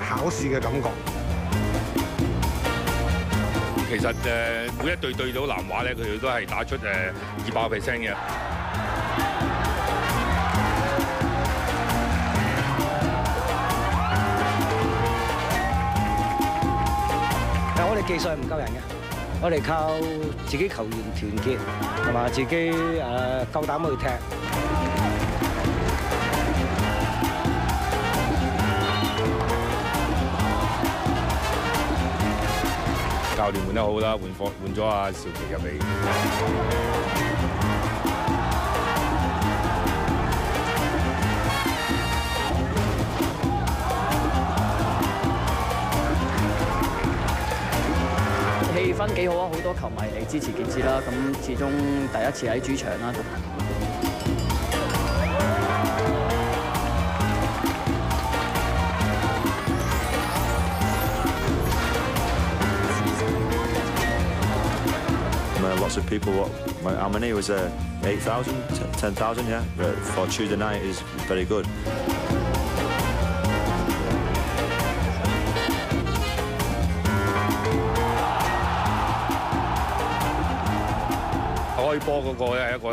考試嘅感覺。其實每一隊對到南華咧，佢哋都係打出200%嘅。但我哋技術係唔夠人嘅，我哋靠自己球員團結同埋自己夠膽去踢。教練換得好啦，換咗阿邵琪入嚟。氣氛幾好啊！好多球迷嚟支持傑志啦。咁始終第一次喺主場啦。Lots of people. How many was 8,000, 10,000? Yeah, but for Tuesday night is very good. 開波嗰個咧係一個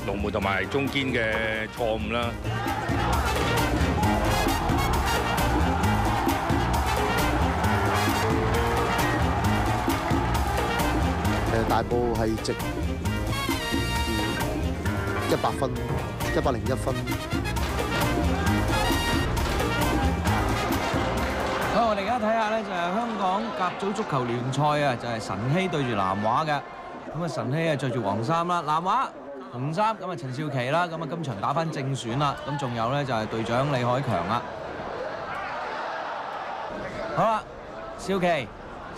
龍門同埋中堅嘅錯誤啦。大埔係值100分，101分。好，我哋而家睇下咧，就係香港甲組足球聯賽啊，就係晨曦對住南華嘅。咁啊，晨曦啊着住黃衫啦，南華紅衫。咁啊，陳少琪啦，咁啊今場打返正選啦。咁仲有咧就係隊長李海強啦。好啦，少琪。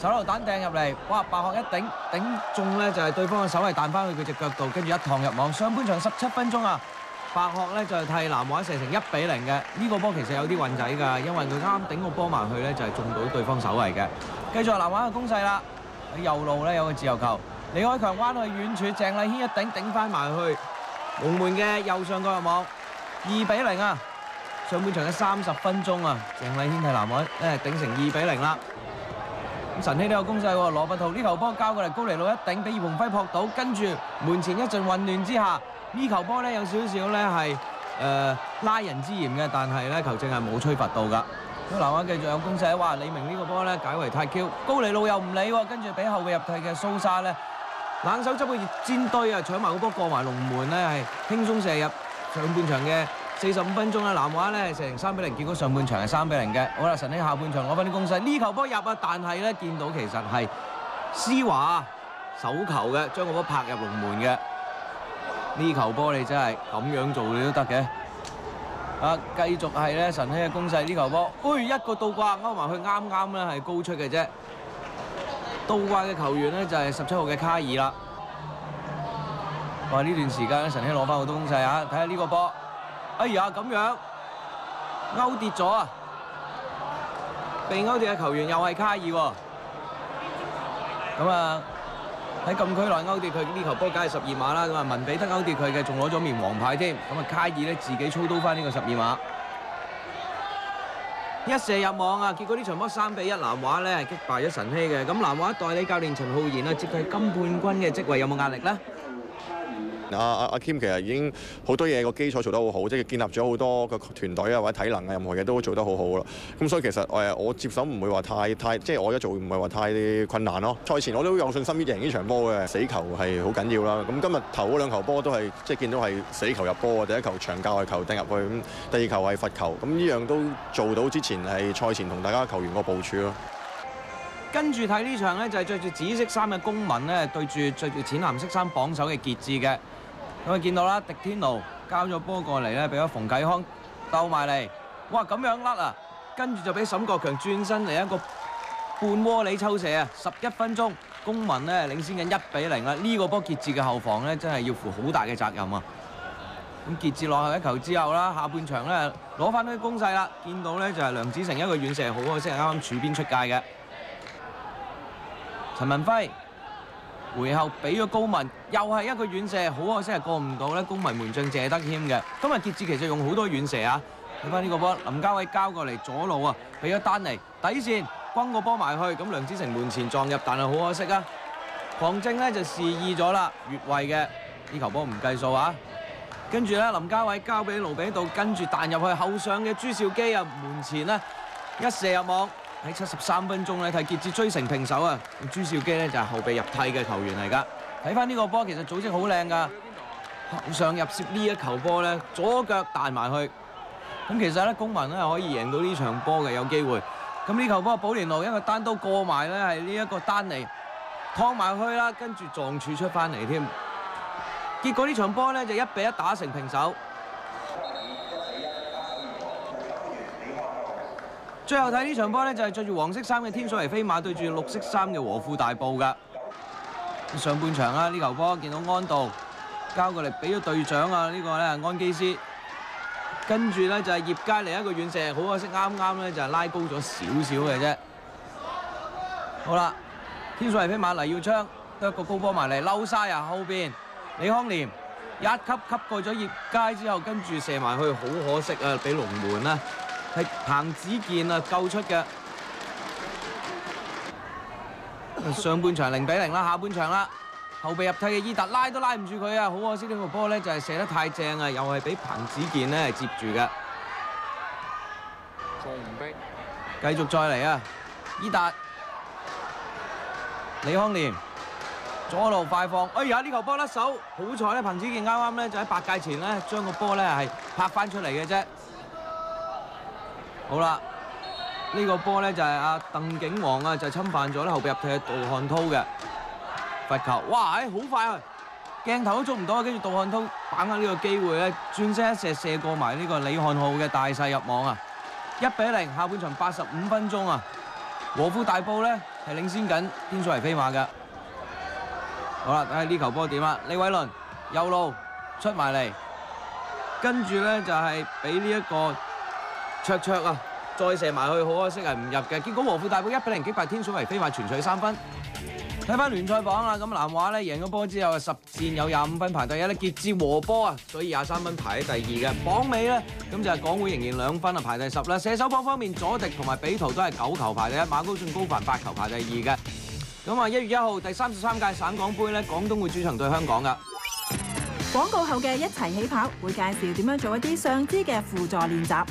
手榴彈掟入嚟，哇！白鶴一頂中咧，就係對方嘅手係彈翻去佢隻腳度，跟住一趟入網。上半場17分鐘啊，白鶴咧就係替南華射成1-0嘅。呢個波其實有啲運仔㗎，因為佢啱頂個波埋去咧，就係中到對方手嚟嘅。繼續南華嘅攻勢啦，喺右路咧有個自由球，李海強彎去遠處，鄭麗軒一頂翻埋去龍門嘅右上角入網，2-0啊！上半場嘅30分鐘啊，鄭麗軒替南華頂成2-0啦。晨曦都有攻勢喎，羅拔圖呢球波交過嚟，高尼路一頂俾葉鴻輝撲到，跟住門前一陣混亂之下，呢球波咧有少少咧係拉人之嫌嘅，但係咧球證係冇吹罰到㗎。咁南華繼續有攻勢，哇！李明呢個波咧解圍太 Q， 高尼路又唔理喎，跟住俾後備入替嘅蘇沙咧冷手執個熱煎堆啊，搶埋個波過埋龍門咧係輕鬆射入。上半場嘅45分鐘啦，南華咧射成3-0，結果上半場係3-0嘅。好啦，晨曦下半場攞翻啲攻勢，呢球波入啊，但係咧見到其實係施華手球嘅，將個波拍入龍門嘅。呢球波你真係咁樣做你都得嘅。啊，繼續係咧晨曦嘅攻勢，呢球波，一個倒掛勾埋去，啱咧係高出嘅啫。倒掛嘅球員咧就係17號嘅卡爾啦。哇！呢段時間咧晨曦攞翻好多攻勢啊，睇下呢個波。哎呀，咁樣勾跌咗啊！被勾跌嘅球員又係卡爾喎。咁啊喺禁區內勾跌佢呢球波，梗係12碼啦。咁啊文比德勾跌佢嘅，仲攞咗面黃牌添。咁啊卡爾咧自己操刀翻呢個12碼，一射入網啊！結果呢場波3-1，南華咧係擊敗咗晨曦嘅。咁南華代理教練陳浩然啊，接替金冠軍嘅職位有冇壓力咧？阿 Kim 其實已經好多嘢個基礎做得好好，即係建立咗好多個團隊啊或者體能啊，任何嘢都做得好好啦。咁所以其實我接手唔會話太即係我一做唔係話太困難咯。賽前我都有信心贏呢場波嘅，死球係好緊要啦。咁今日頭嗰2球波都係即係見到係死球入波，第一球長教係球掟入去，咁第二球係罰球。咁呢樣都做到之前係賽前同大家球員個部署咯。跟住睇呢場呢，就係着住紫色衫嘅公民呢，對住着住淺藍色衫榜首嘅傑志嘅。咁啊見到啦，迪天奴交咗波過嚟咧，俾咗馮繼康鬥埋嚟，哇咁樣甩啊！跟住就俾沈國強轉身嚟一個半窩里抽射啊！11分鐘，公民咧領先緊1-0啦！呢個波傑志嘅後防咧真係要負好大嘅責任啊！咁傑志落後1球之後啦，下半場咧攞翻啲攻勢啦，見到咧就係梁子成一個遠射，好可惜係啱啱柱邊出界嘅。陳文輝回後俾咗高文，又係一個遠射，好可惜係過唔到咧。公民門將謝德謙嘅。今日傑志其實用好多遠射啊，睇翻呢個波，林家偉交過嚟左路啊，俾咗丹尼底線，轟個波埋去，咁梁子成門前撞入，但係好可惜啊！邝正咧就示意咗啦，越位嘅呢球波唔計數啊！跟住咧林家偉交俾盧比度，跟住彈入去後上嘅朱兆基啊，門前呢一射入網。喺73分鐘咧，睇傑志追成平手啊！朱兆基咧就係後備入替嘅球員嚟㗎。睇翻呢個波，其實組織好靚㗎，後上入攝呢一球波咧，左腳彈埋去。咁其實咧，公民咧可以贏到呢場波嘅，有機會。咁呢球波寶蓮路一個單刀過埋咧，係呢一個丹尼趟埋去啦，跟住撞柱出翻嚟添。結果呢場波咧就1-1打成平手。最後睇呢場波咧，就係着住黃色衫嘅天水圍飛馬對住綠色衫嘅和富大埔㗎。上半場啊，呢球波見到安道交過嚟俾咗隊長啊，呢個咧安基斯，跟住咧就係葉佳嚟一個遠射，好可惜啱啱咧就係拉高咗少少嘅啫。好啦，天水圍飛馬黎耀昌得一個高波埋嚟，嬲晒啊！後邊李康廉一級過咗葉佳之後，跟住射埋去，好可惜啊！俾龍門啦。係彭子健啊救出嘅。上半場0-0啦，下半場啦，後備入替嘅伊達拉都拉唔住佢啊！好可惜呢個波咧就係射得太正啊，又係俾彭子健咧接住嘅。繼續再嚟啊！伊達、李康廉左路快放，哎呀呢球波甩手，好彩咧彭子健啱啱咧就喺8屆前咧將個波咧係拍翻出嚟嘅啫。好啦，呢個波咧就係阿鄧景煌啊，就侵犯咗咧後備入替嘅杜漢濤嘅罰球。哇！好快啊，鏡頭都捉唔到啊！跟住杜漢濤把握呢個機會咧，轉身一射射過埋呢個李漢浩嘅大勢入網啊！1-0，下半場85分鐘啊，和富大埔咧係領先緊天水圍飛馬嘅。好啦，睇下呢球波點啊？李偉倫右路出埋嚟，跟住咧就係俾呢一個卓啊，再射埋去，好可惜係唔入嘅。結果和富大埔1-0擊敗天水圍飛馬，全取3分。睇翻聯賽榜啦，咁南華咧贏咗波之後10戰有25分排第一咧，傑志和波啊，所以23分排喺第2嘅。榜尾咧咁就係港會仍然2分啊，排第10啦。射手榜方面，佐迪同埋比圖都係9球排第一，馬高遜高凡8球排第2嘅。咁啊，1月1號第33屆省港杯咧，廣東會主場對香港噶。廣告後嘅一齊起跑會介紹點樣做一啲上肢嘅輔助練習。